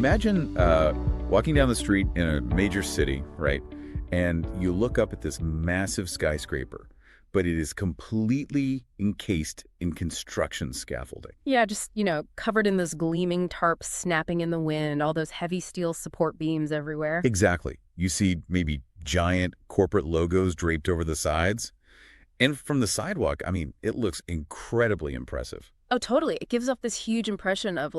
Imagine walking down the street in a major city, right? And you look up at this massive skyscraper, but it is completely encased in construction scaffolding. Yeah, just, covered in those gleaming tarps snapping in the wind, all those heavy steel support beams everywhere. Exactly. You see maybe giant corporate logos draped over the sides. And from the sidewalk, I mean, it looks incredibly impressive. Oh, totally. It gives off this huge impression of,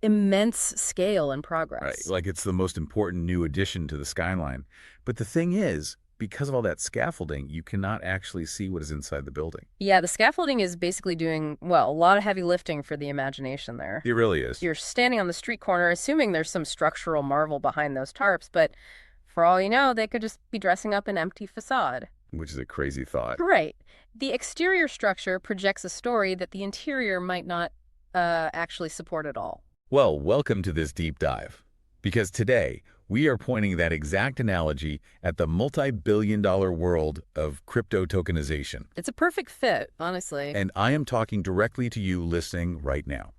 immense scale and progress. Right, like it's the most important new addition to the skyline. But the thing is, because of all that scaffolding, you cannot actually see what is inside the building. Yeah, the scaffolding is basically doing, a lot of heavy lifting for the imagination there. It really is. You're standing on the street corner, assuming there's some structural marvel behind those tarps, but for all you know, they could just be dressing up an empty facade. Which is a crazy thought. Right. The exterior structure projects a story that the interior might not actually support at all. Well, welcome to this deep dive. Because today, we are pointing that exact analogy at the multi-billion-dollar world of crypto tokenization. It's a perfect fit, honestly. And I am talking directly to you listening right now.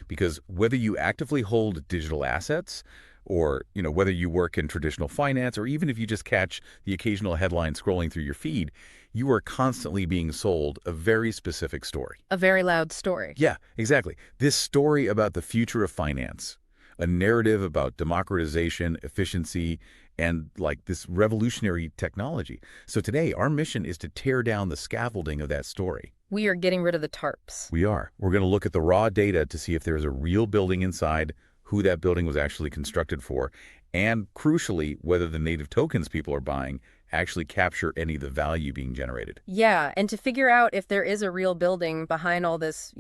Because whether you actively hold digital assets, or whether you work in traditional finance, or even if you just catch the occasional headline scrolling through your feed, you are constantly being sold a very specific story. A very loud story. Yeah, exactly. This story about the future of finance, a narrative about democratization, efficiency, and this revolutionary technology. So today, our mission is to tear down the scaffolding of that story. We are getting rid of the tarps. We are. We're going to look at the raw data to see if there's a real building inside, who that building was actually constructed for, and crucially, whether the native tokens people are buying actually capture any of the value being generated. Yeah, and to figure out if there is a real building behind all this,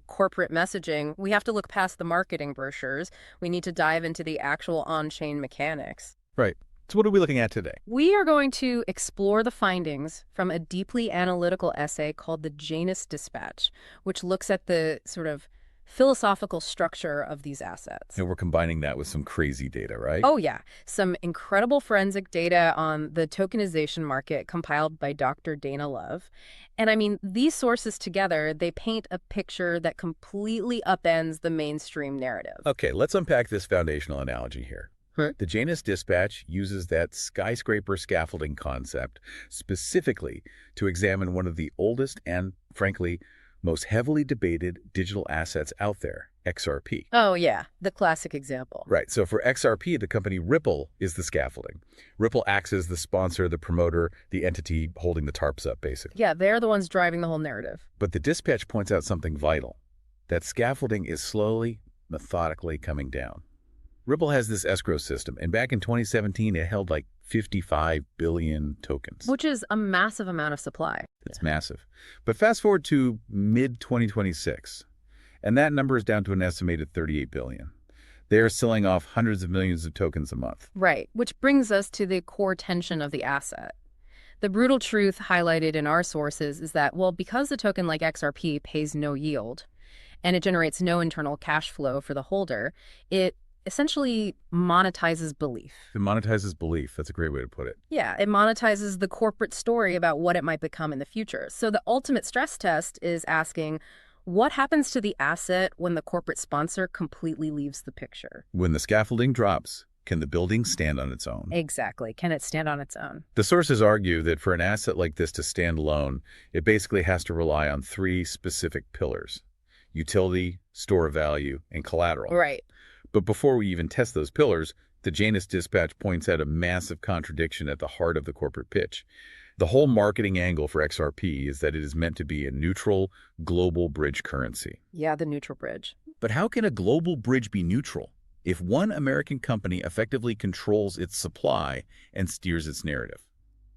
corporate messaging, we have to look past the marketing brochures. We need to dive into the actual on-chain mechanics. Right. So what are we looking at today? We are going to explore the findings from a deeply analytical essay called the Janus Dispatch, which looks at the sort of philosophical structure of these assets. And we're combining that with some crazy data, right? Oh, yeah. Some incredible forensic data on the tokenization market compiled by Dr. Dana Love. And I mean, these sources together, they paint a picture that completely upends the mainstream narrative. Okay, let's unpack this foundational analogy here. Right. The Janus Dispatch uses that skyscraper scaffolding concept specifically to examine one of the oldest and, frankly, most heavily debated digital assets out there, XRP. Oh, yeah, the classic example. Right. So for XRP, the company Ripple is the scaffolding. Ripple acts as the sponsor, the promoter, the entity holding the tarps up, basically. Yeah, they're the ones driving the whole narrative. But the dispatch points out something vital. That scaffolding is slowly, methodically coming down. Ripple has this escrow system, and back in 2017, it held 55 billion tokens. Which is a massive amount of supply. It's massive. But fast forward to mid-2026, and that number is down to an estimated 38 billion. They are selling off hundreds of millions of tokens a month. Right, which brings us to the core tension of the asset. The brutal truth highlighted in our sources is that, because a token like XRP pays no yield, and it generates no internal cash flow for the holder, it essentially monetizes belief. It monetizes belief. That's a great way to put it. Yeah, it monetizes the corporate story about what it might become in the future. So the ultimate stress test is asking, what happens to the asset when the corporate sponsor completely leaves the picture? When the scaffolding drops, can the building stand on its own? Exactly. Can it stand on its own? The sources argue that for an asset like this to stand alone, it basically has to rely on three specific pillars: utility, store of value, and collateral. Right. But before we even test those pillars, the Janus Dispatch points out a massive contradiction at the heart of the corporate pitch. The whole marketing angle for XRP is that it is meant to be a neutral, global bridge currency. Yeah, the neutral bridge. But how can a global bridge be neutral if one American company effectively controls its supply and steers its narrative?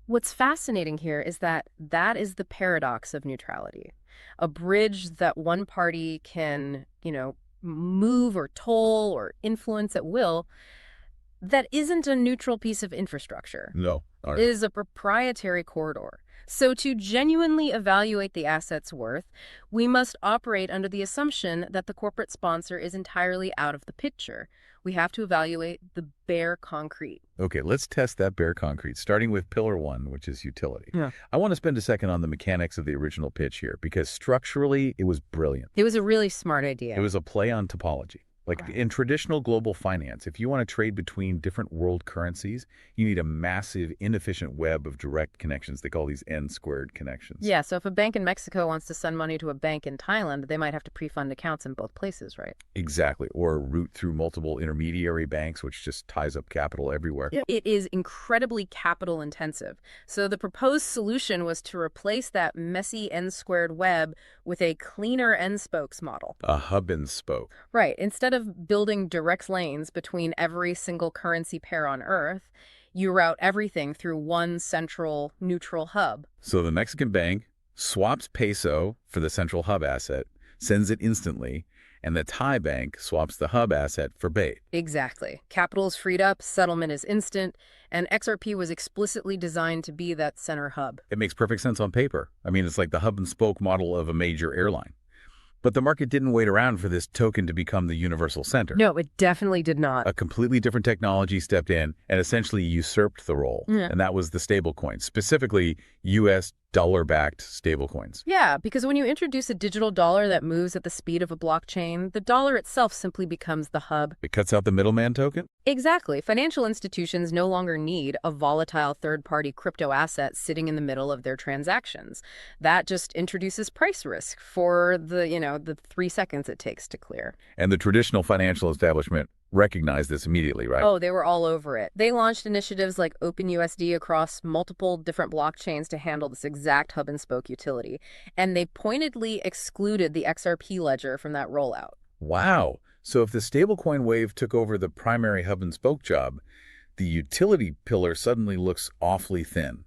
What's fascinating here is that is the paradox of neutrality. A bridge that one party can, move or toll or influence at will, that isn't a neutral piece of infrastructure. No. It is a proprietary corridor. So to genuinely evaluate the asset's worth, we must operate under the assumption that the corporate sponsor is entirely out of the picture. We have to evaluate the bare concrete. Okay, let's test that bare concrete, starting with pillar one, which is utility. Yeah. I want to spend a second on the mechanics of the original pitch here, because structurally, it was brilliant. It was a really smart idea. It was a play on topology. Like Right. in traditional global finance, if you want to trade between different world currencies, you need a massive, inefficient web of direct connections. They call these n-squared connections. Yeah, so if a bank in Mexico wants to send money to a bank in Thailand, they might have to pre-fund accounts in both places, right? Exactly. Or route through multiple intermediary banks, which just ties up capital everywhere. Yeah. It is incredibly capital intensive. So the proposed solution was to replace that messy n-squared web with a cleaner n-spokes model. A hub and spoke. Right. Instead of building direct lanes between every single currency pair on Earth, you route everything through one central neutral hub. So the Mexican bank swaps peso for the central hub asset, sends it instantly, and the Thai bank swaps the hub asset for bait. Exactly. Capital is freed up, settlement is instant, and XRP was explicitly designed to be that center hub. It makes perfect sense on paper. I mean, it's like the hub and spoke model of a major airline. But the market didn't wait around for this token to become the universal center. No, it definitely did not. A completely different technology stepped in and essentially usurped the role. Yeah. And that was the stablecoins, specifically U.S. dollar-backed stablecoins. Yeah, because when you introduce a digital dollar that moves at the speed of a blockchain, the dollar itself simply becomes the hub. It cuts out the middleman token? Exactly. Financial institutions no longer need a volatile third-party crypto asset sitting in the middle of their transactions. That just introduces price risk for the 3 seconds it takes to clear. And the traditional financial establishment recognized this immediately, right? Oh, they were all over it. They launched initiatives like OpenUSD across multiple different blockchains to handle this exact hub and spoke utility. And they pointedly excluded the XRP Ledger from that rollout. Wow. So if the stablecoin wave took over the primary hub and spoke job, the utility pillar suddenly looks awfully thin.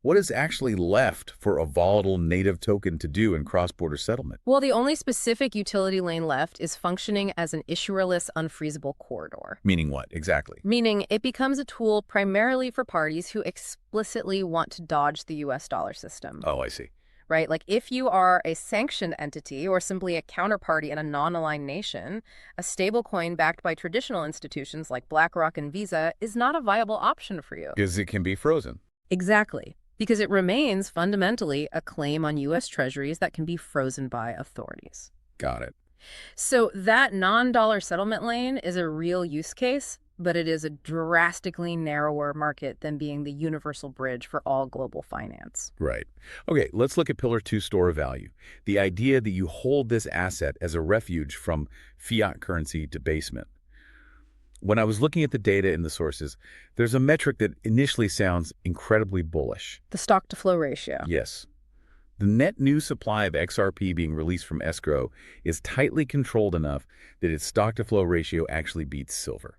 What is actually left for a volatile native token to do in cross-border settlement? Well, the only specific utility lane left is functioning as an issuerless, unfreezable corridor. Meaning what, exactly? Meaning it becomes a tool primarily for parties who explicitly want to dodge the US dollar system. Oh, I see. Right? Like if you are a sanctioned entity or simply a counterparty in a non-aligned nation, a stablecoin backed by traditional institutions like BlackRock and Visa is not a viable option for you. Because it can be frozen. Exactly. Because it remains fundamentally a claim on U.S. treasuries that can be frozen by authorities. Got it. So that non-dollar settlement lane is a real use case, but it is a drastically narrower market than being the universal bridge for all global finance. Right. Okay, let's look at Pillar 2, store of value. The idea that you hold this asset as a refuge from fiat currency debasement. When I was looking at the data in the sources, there's a metric that initially sounds incredibly bullish. The stock-to-flow ratio. Yes. The net new supply of XRP being released from escrow is tightly controlled enough that its stock-to-flow ratio actually beats silver.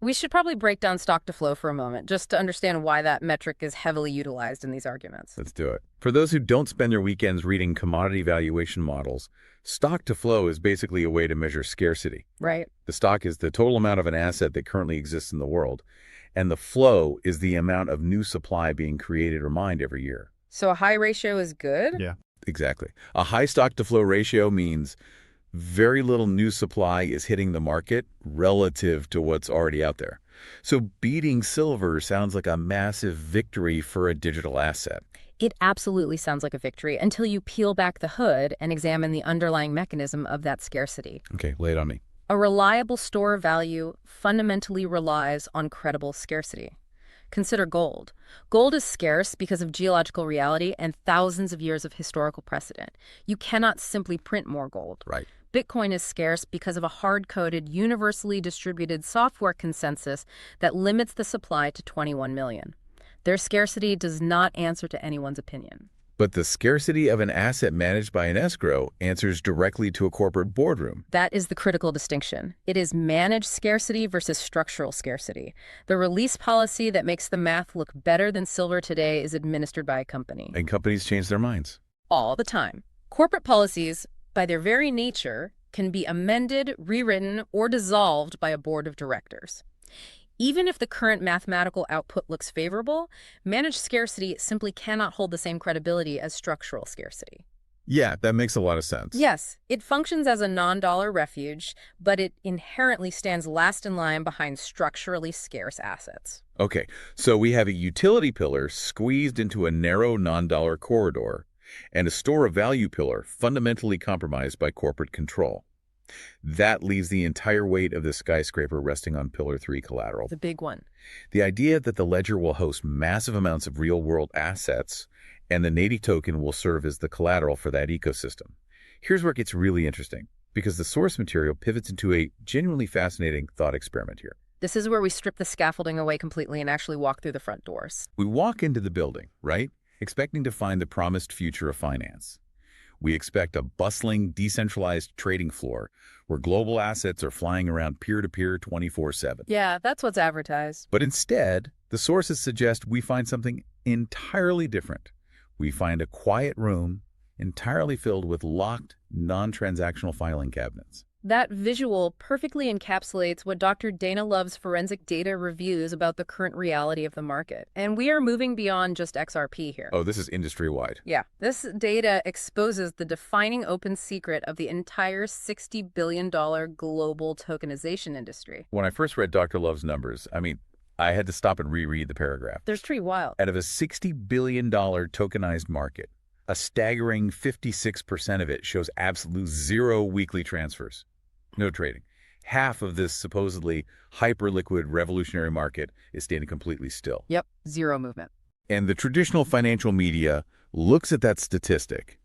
We should probably break down stock-to-flow for a moment, just to understand why that metric is heavily utilized in these arguments. Let's do it. For those who don't spend their weekends reading commodity valuation models, stock-to-flow is basically a way to measure scarcity. Right. The stock is the total amount of an asset that currently exists in the world, and the flow is the amount of new supply being created or mined every year. So a high ratio is good? Yeah. Exactly. A high stock-to-flow ratio means very little new supply is hitting the market relative to what's already out there. So beating silver sounds like a massive victory for a digital asset. It absolutely sounds like a victory until you peel back the hood and examine the underlying mechanism of that scarcity. Okay, lay it on me. A reliable store of value fundamentally relies on credible scarcity. Consider gold. Gold is scarce because of geological reality and thousands of years of historical precedent. You cannot simply print more gold. Right. Bitcoin is scarce because of a hard-coded, universally distributed software consensus that limits the supply to 21 million. Their scarcity does not answer to anyone's opinion. But the scarcity of an asset managed by an escrow answers directly to a corporate boardroom. That is the critical distinction. It is managed scarcity versus structural scarcity. The release policy that makes the math look better than silver today is administered by a company. And companies change their minds. All the time. Corporate policies, by their very nature, can be amended, rewritten, or dissolved by a board of directors. Even if the current mathematical output looks favorable, managed scarcity simply cannot hold the same credibility as structural scarcity. Yeah, that makes a lot of sense. Yes, it functions as a non-dollar refuge, but it inherently stands last in line behind structurally scarce assets. Okay, so we have a utility pillar squeezed into a narrow non-dollar corridor and a store of value pillar fundamentally compromised by corporate control. That leaves the entire weight of the skyscraper resting on Pillar 3 collateral. The big one. The idea that the ledger will host massive amounts of real-world assets and the native token will serve as the collateral for that ecosystem. Here's where it gets really interesting, because the source material pivots into a genuinely fascinating thought experiment here. This is where we strip the scaffolding away completely and actually walk through the front doors. We walk into the building, right, expecting to find the promised future of finance. We expect a bustling, decentralized trading floor where global assets are flying around peer-to-peer 24/7. Yeah, that's what's advertised. But instead, the sources suggest we find something entirely different. We find a quiet room entirely filled with locked, non-transactional filing cabinets. That visual perfectly encapsulates what Dr. Dana Love's forensic data reviews about the current reality of the market. And we are moving beyond just XRP here. Oh, this is industry-wide. Yeah, this data exposes the defining open secret of the entire $60 billion global tokenization industry. When I first read Dr. Love's numbers, I had to stop and reread the paragraph. They're pretty wild. Out of a $60 billion tokenized market, a staggering 56% of it shows absolute zero weekly transfers. No trading. Half of this supposedly hyper-liquid revolutionary market is standing completely still. Yep, zero movement. And the traditional financial media looks at that statistic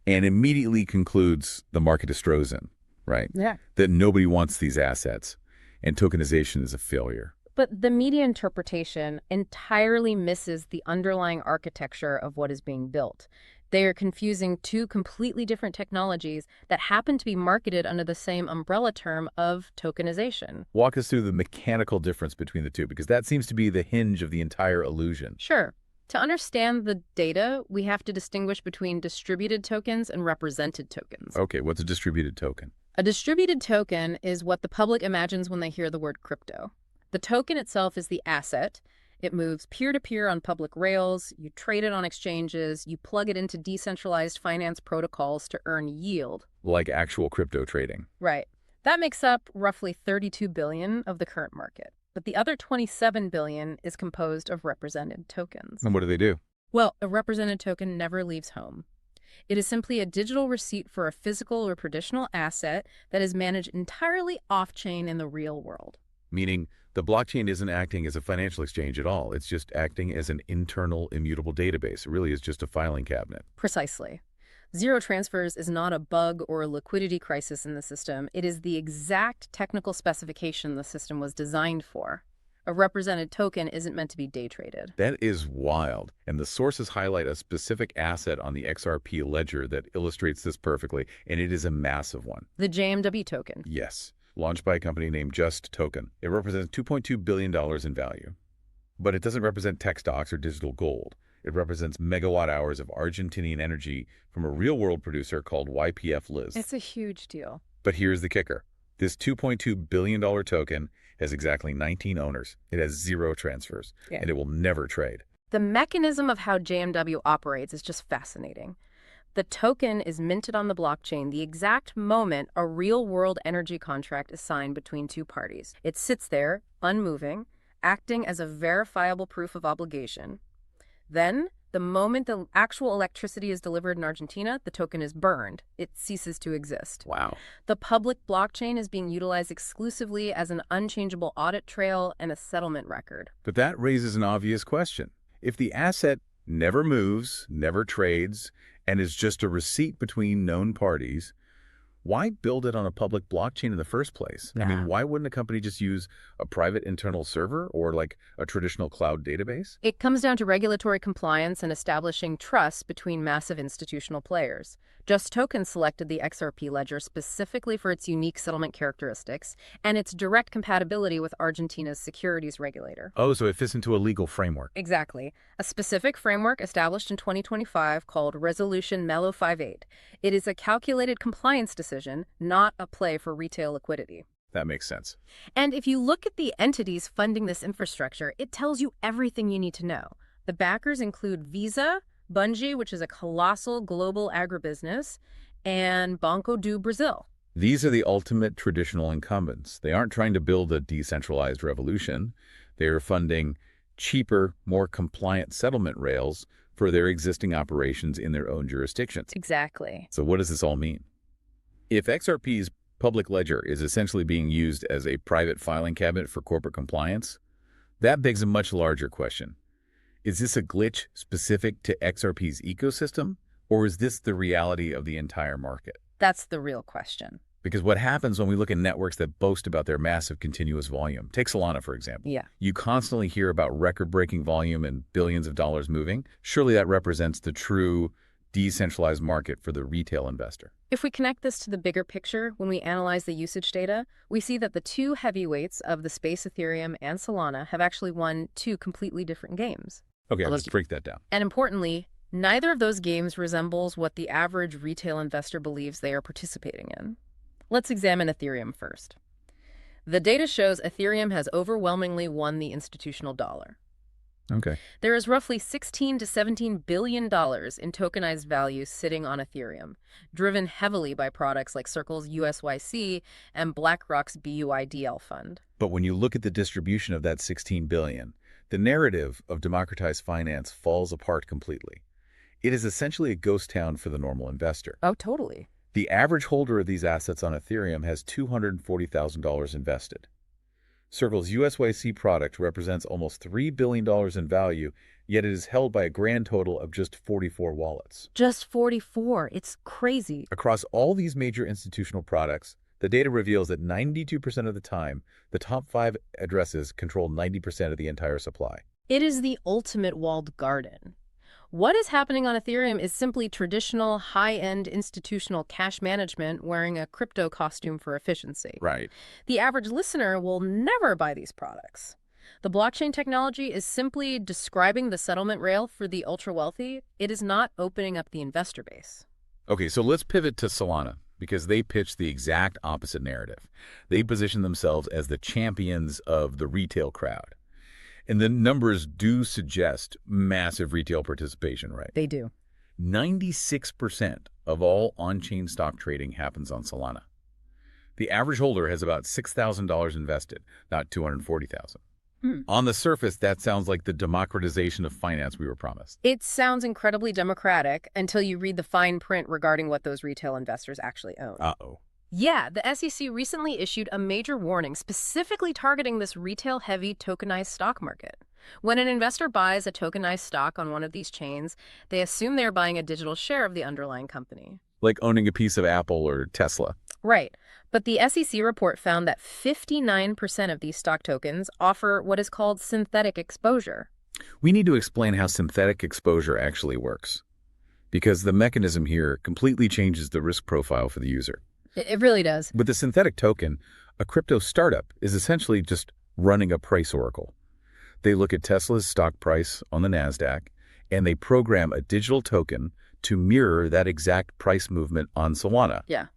and immediately concludes the market is frozen, right? Yeah. That nobody wants these assets and tokenization is a failure. But the media interpretation entirely misses the underlying architecture of what is being built. They are confusing two completely different technologies that happen to be marketed under the same umbrella term of tokenization. Walk us through the mechanical difference between the two, because that seems to be the hinge of the entire illusion. Sure. To understand the data, we have to distinguish between distributed tokens and represented tokens. Okay, what's a distributed token? A distributed token is what the public imagines when they hear the word crypto. The token itself is the asset. It moves peer-to-peer on public rails, you trade it on exchanges, you plug it into decentralized finance protocols to earn yield. Like actual crypto trading. Right. That makes up roughly $32 billion of the current market. But the other $27 billion is composed of represented tokens. And what do? Well, a represented token never leaves home. It is simply a digital receipt for a physical or traditional asset that is managed entirely off-chain in the real world. Meaning the blockchain isn't acting as a financial exchange at all. It's just acting as an internal immutable database. It really is just a filing cabinet. Precisely. Zero transfers is not a bug or a liquidity crisis in the system. It is the exact technical specification the system was designed for. A represented token isn't meant to be day traded. That is wild. And the sources highlight a specific asset on the XRP Ledger that illustrates this perfectly, and it is a massive one. The JMW token. Yes. Launched by a company named Just Token. It represents $2.2 billion in value. But it doesn't represent tech stocks or digital gold. It represents megawatt hours of Argentinian energy from a real-world producer called YPF Liz. It's a huge deal. But here's the kicker. This $2.2 billion token has exactly 19 owners. It has zero transfers, and it will never trade. The mechanism of how JMW operates is just fascinating. The token is minted on the blockchain the exact moment a real-world energy contract is signed between two parties. It sits there, unmoving, acting as a verifiable proof of obligation. Then, the moment the actual electricity is delivered in Argentina, the token is burned. It ceases to exist. Wow. The public blockchain is being utilized exclusively as an unchangeable audit trail and a settlement record. But that raises an obvious question. If the asset never moves, never trades, and is just a receipt between known parties, why build it on a public blockchain in the first place? Yeah. Why wouldn't a company just use a private internal server or like a traditional cloud database? It comes down to regulatory compliance and establishing trust between massive institutional players. Just Token selected the XRP Ledger specifically for its unique settlement characteristics and its direct compatibility with Argentina's securities regulator. Oh, so it fits into a legal framework. Exactly. A specific framework established in 2025 called Resolution Melo 58. It is a calculated compliance decision, not a play for retail liquidity. That makes sense. And if you look at the entities funding this infrastructure, it tells you everything you need to know. The backers include Visa, Bungie, which is a colossal global agribusiness, and Banco do Brasil. These are the ultimate traditional incumbents. They aren't trying to build a decentralized revolution. They are funding cheaper, more compliant settlement rails for their existing operations in their own jurisdictions. Exactly. So what does this all mean? If XRP's public ledger is essentially being used as a private filing cabinet for corporate compliance, that begs a much larger question. Is this a glitch specific to XRP's ecosystem, or is this the reality of the entire market? That's the real question. Because what happens when we look at networks that boast about their massive continuous volume? Take Solana, for example. Yeah. You constantly hear about record-breaking volume and billions of dollars moving. Surely that represents the true decentralized market for the retail investor. If we connect this to the bigger picture, when we analyze the usage data, we see that the two heavyweights of the space, Ethereum and Solana, have actually won two completely different games. Okay, let's break that down. And importantly, neither of those games resembles what the average retail investor believes they are participating in. Let's examine Ethereum first. The data shows Ethereum has overwhelmingly won the institutional dollar. Okay. There is roughly $16 to $17 billion in tokenized value sitting on Ethereum, driven heavily by products like Circle's USYC and BlackRock's BUIDL fund. But when you look at the distribution of that $16 billion, the narrative of democratized finance falls apart completely. It is essentially a ghost town for the normal investor. Oh, totally. The average holder of these assets on Ethereum has $240,000 invested. Circle's USYC product represents almost $3 billion in value, yet it is held by a grand total of just 44 wallets. Just 44. It's crazy. Across all these major institutional products, the data reveals that 92% of the time, the top 5 addresses control 90% of the entire supply. It is the ultimate walled garden. What is happening on Ethereum is simply traditional, high-end institutional cash management wearing a crypto costume for efficiency. Right. The average listener will never buy these products. The blockchain technology is simply describing the settlement rail for the ultra-wealthy. It is not opening up the investor base. Okay, so let's pivot to Solana, because they pitch the exact opposite narrative. They position themselves as the champions of the retail crowd. And the numbers do suggest massive retail participation, right? They do. 96% of all on-chain stock trading happens on Solana. The average holder has about $6,000 invested, not $240,000. On the surface, that sounds like the democratization of finance we were promised. It sounds incredibly democratic until you read the fine print regarding what those retail investors actually own. Uh-oh. Yeah, the SEC recently issued a major warning specifically targeting this retail-heavy tokenized stock market. When an investor buys a tokenized stock on one of these chains, they assume they're buying a digital share of the underlying company. Like owning a piece of Apple or Tesla. Right. But the SEC report found that 59% of these stock tokens offer what is called synthetic exposure. We need to explain how synthetic exposure actually works, because the mechanism here completely changes the risk profile for the user. It really does. With the synthetic token, a crypto startup is essentially just running a price oracle. They look at Tesla's stock price on the NASDAQ, and they program a digital token to mirror that exact price movement on Solana. Yeah.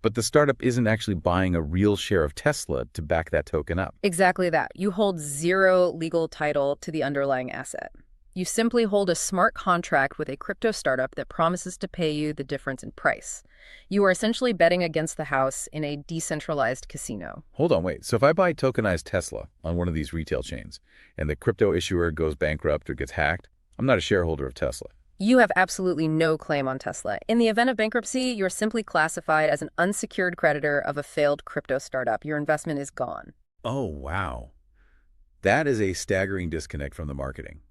But the startup isn't actually buying a real share of Tesla to back that token up. Exactly that. You hold zero legal title to the underlying asset. You simply hold a smart contract with a crypto startup that promises to pay you the difference in price. You are essentially betting against the house in a decentralized casino. Hold on, wait. So if I buy tokenized Tesla on one of these retail chains and the crypto issuer goes bankrupt or gets hacked, I'm not a shareholder of Tesla. You have absolutely no claim on Tesla. In the event of bankruptcy, you're simply classified as an unsecured creditor of a failed crypto startup. Your investment is gone. Oh, wow. That is a staggering disconnect from the marketing.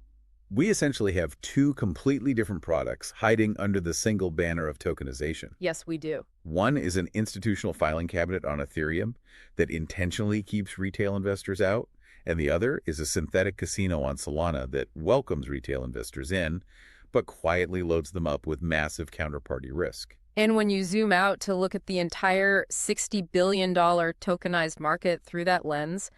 We essentially have two completely different products hiding under the single banner of tokenization. Yes, we do. One is an institutional filing cabinet on Ethereum that intentionally keeps retail investors out, and the other is a synthetic casino on Solana that welcomes retail investors in, but quietly loads them up with massive counterparty risk. And when you zoom out to look at the entire $60 billion tokenized market through that lens,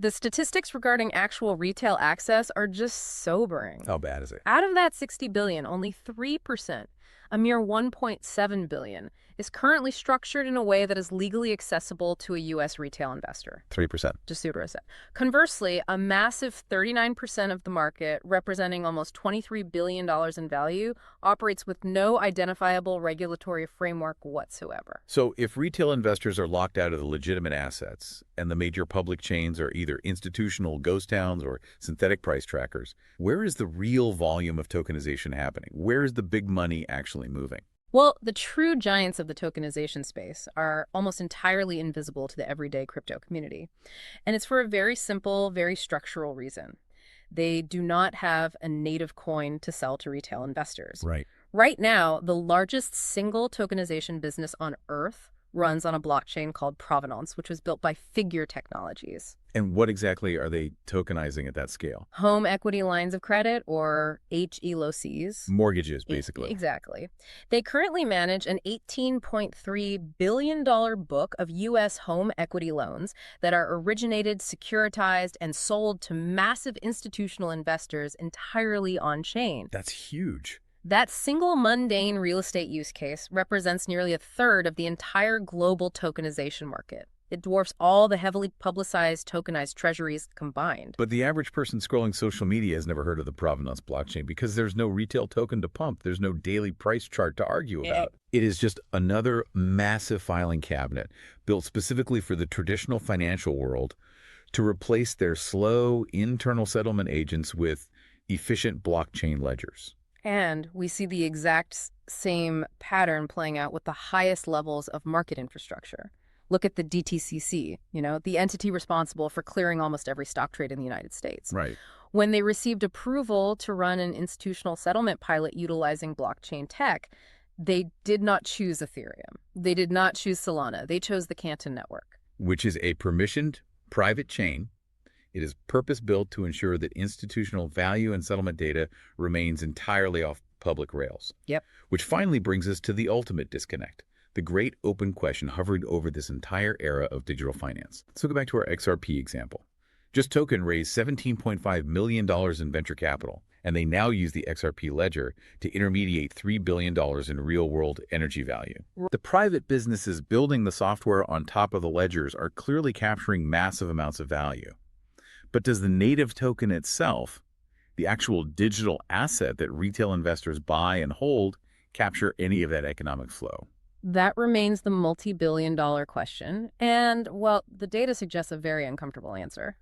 the statistics regarding actual retail access are just sobering. How bad is it? Out of that $60 billion, only 3%, a mere $1.7 billion, is currently structured in a way that is legally accessible to a U.S. retail investor. 3%. Just 3%. Conversely, a massive 39% of the market, representing almost $23 billion in value, operates with no identifiable regulatory framework whatsoever. So if retail investors are locked out of the legitimate assets and the major public chains are either institutional ghost towns or synthetic price trackers, where is the real volume of tokenization happening? Where is the big money actually moving? Well, the true giants of the tokenization space are almost entirely invisible to the everyday crypto community. And it's for a very simple, very structural reason. They do not have a native coin to sell to retail investors. Right. Right now, the largest single tokenization business on Earth runs on a blockchain called Provenance, which was built by Figure Technologies. And what exactly are they tokenizing at that scale? Home equity lines of credit, or HELOCs. Mortgages, basically. Exactly. They currently manage an $18.3 billion book of U.S. home equity loans that are originated, securitized, and sold to massive institutional investors entirely on-chain. That's huge. That single mundane real estate use case represents nearly a third of the entire global tokenization market. It dwarfs all the heavily publicized tokenized treasuries combined. But the average person scrolling social media has never heard of the Provenance blockchain because there's no retail token to pump. There's no daily price chart to argue about. It is just another massive filing cabinet built specifically for the traditional financial world to replace their slow internal settlement agents with efficient blockchain ledgers. And we see the exact same pattern playing out with the highest levels of market infrastructure. Look at the DTCC, the entity responsible for clearing almost every stock trade in the United States. Right. When they received approval to run an institutional settlement pilot utilizing blockchain tech, they did not choose Ethereum. They did not choose Solana. They chose the Canton network, which is a permissioned private chain. It is purpose-built to ensure that institutional value and settlement data remains entirely off public rails. Yep. Which finally brings us to the ultimate disconnect, the great open question hovering over this entire era of digital finance. Let's go back to our XRP example. Just Token raised $17.5 million in venture capital, and they now use the XRP Ledger to intermediate $3 billion in real-world energy value. The private businesses building the software on top of the ledgers are clearly capturing massive amounts of value. But does the native token itself, the actual digital asset that retail investors buy and hold, capture any of that economic flow? That remains the multi-billion-dollar question. And, well, the data suggests a very uncomfortable answer.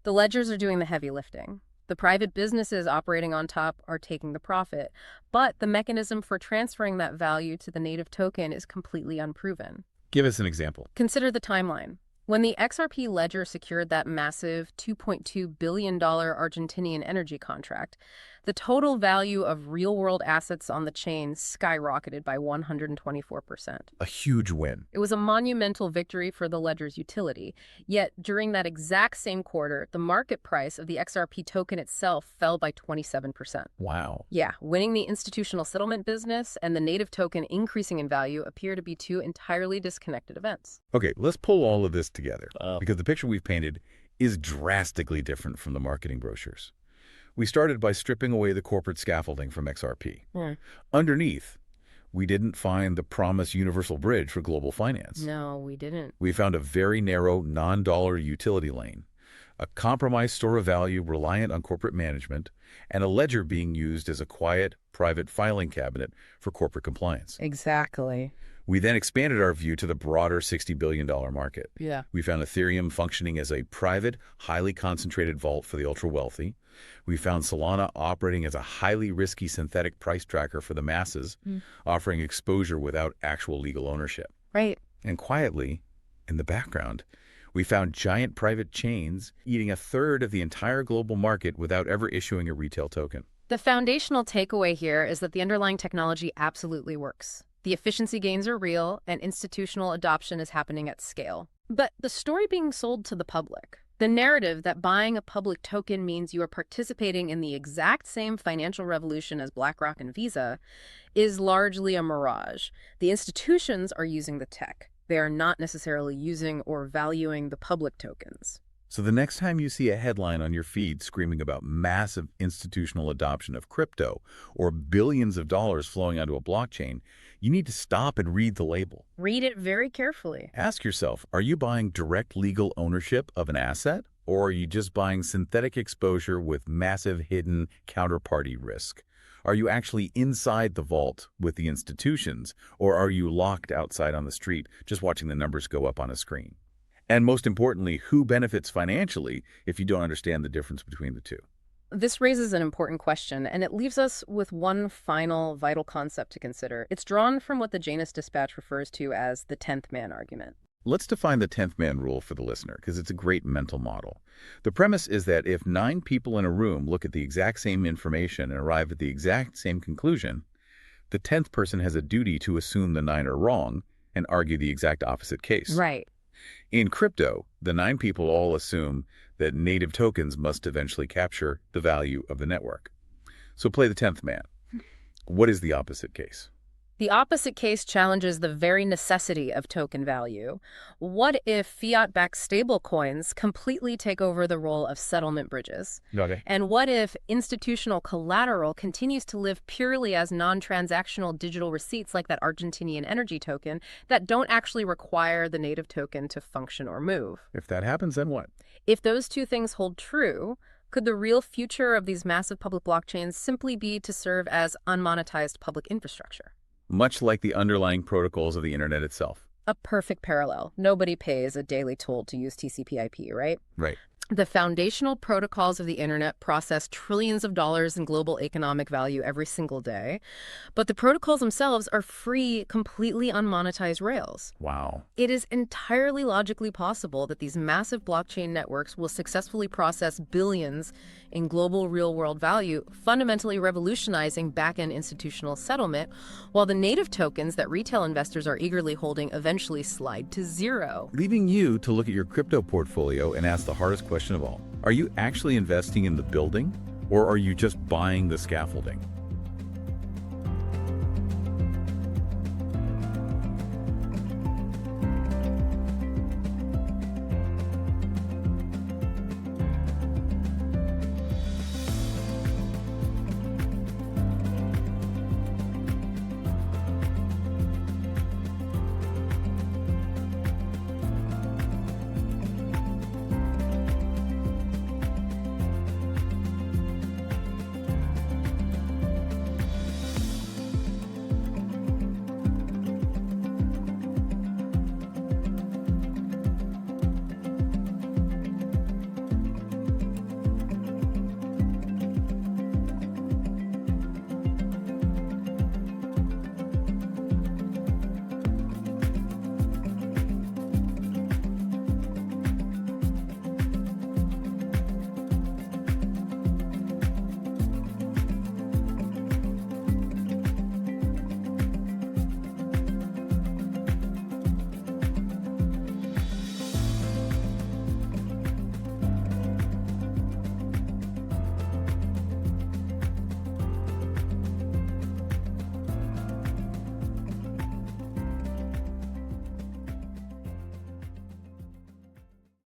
The ledgers are doing the heavy lifting. The private businesses operating on top are taking the profit. But the mechanism for transferring that value to the native token is completely unproven. Give us an example. Consider the timeline. When the XRP Ledger secured that massive $2.2 billion Argentinian energy contract, the total value of real-world assets on the chain skyrocketed by 124%. A huge win. It was a monumental victory for the Ledger's utility. Yet, during that exact same quarter, the market price of the XRP token itself fell by 27%. Wow. Yeah, winning the institutional settlement business and the native token increasing in value appear to be two entirely disconnected events. Okay, let's pull all of this together because the picture we've painted is drastically different from the marketing brochures. We started by stripping away the corporate scaffolding from XRP. Underneath, we didn't find the promised universal bridge for global finance. No, we didn't. We found a very narrow non-dollar utility lane, a compromised store of value reliant on corporate management, and a ledger being used as a quiet, private filing cabinet for corporate compliance. Exactly. We then expanded our view to the broader $60 billion market. Yeah. We found Ethereum functioning as a private, highly concentrated vault for the ultra-wealthy. We found Solana operating as a highly risky synthetic price tracker for the masses, offering exposure without actual legal ownership. Right. And quietly, in the background, we found giant private chains eating a third of the entire global market without ever issuing a retail token. The foundational takeaway here is that the underlying technology absolutely works. The efficiency gains are real, and institutional adoption is happening at scale. But the story being sold to the public, the narrative that buying a public token means you are participating in the exact same financial revolution as BlackRock and Visa, is largely a mirage. The institutions are using the tech. They are not necessarily using or valuing the public tokens. So the next time you see a headline on your feed screaming about massive institutional adoption of crypto or billions of dollars flowing onto a blockchain, you need to stop and read the label. Read it very carefully. Ask yourself, are you buying direct legal ownership of an asset, or are you just buying synthetic exposure with massive hidden counterparty risk? Are you actually inside the vault with the institutions, or are you locked outside on the street just watching the numbers go up on a screen? And most importantly, who benefits financially if you don't understand the difference between the two? This raises an important question, and it leaves us with one final vital concept to consider. It's drawn from what the Janus dispatch refers to as the 10th man argument. Let's define the 10th man rule for the listener, because it's a great mental model. The premise is that if 9 people in a room look at the exact same information and arrive at the exact same conclusion, the 10th person has a duty to assume the 9 are wrong and argue the exact opposite case. Right. In crypto, the 9 people all assume that native tokens must eventually capture the value of the network. So play the 10th man. What is the opposite case? The opposite case challenges the very necessity of token value. What if fiat-backed stablecoins completely take over the role of settlement bridges? Okay. And what if institutional collateral continues to live purely as non-transactional digital receipts like that Argentinian energy token that don't actually require the native token to function or move? If that happens, then what? If those two things hold true, could the real future of these massive public blockchains simply be to serve as unmonetized public infrastructure? Much like the underlying protocols of the internet itself. A perfect parallel. Nobody pays a daily toll to use TCP/IP, right? Right. The foundational protocols of the internet process trillions of dollars in global economic value every single day, but the protocols themselves are free, completely unmonetized rails. Wow. It is entirely logically possible that these massive blockchain networks will successfully process billions in global real-world value, fundamentally revolutionizing back-end institutional settlement, while the native tokens that retail investors are eagerly holding eventually slide to zero. Leaving you to look at your crypto portfolio and ask the hardest question of all. Are you actually investing in the building, or are you just buying the scaffolding?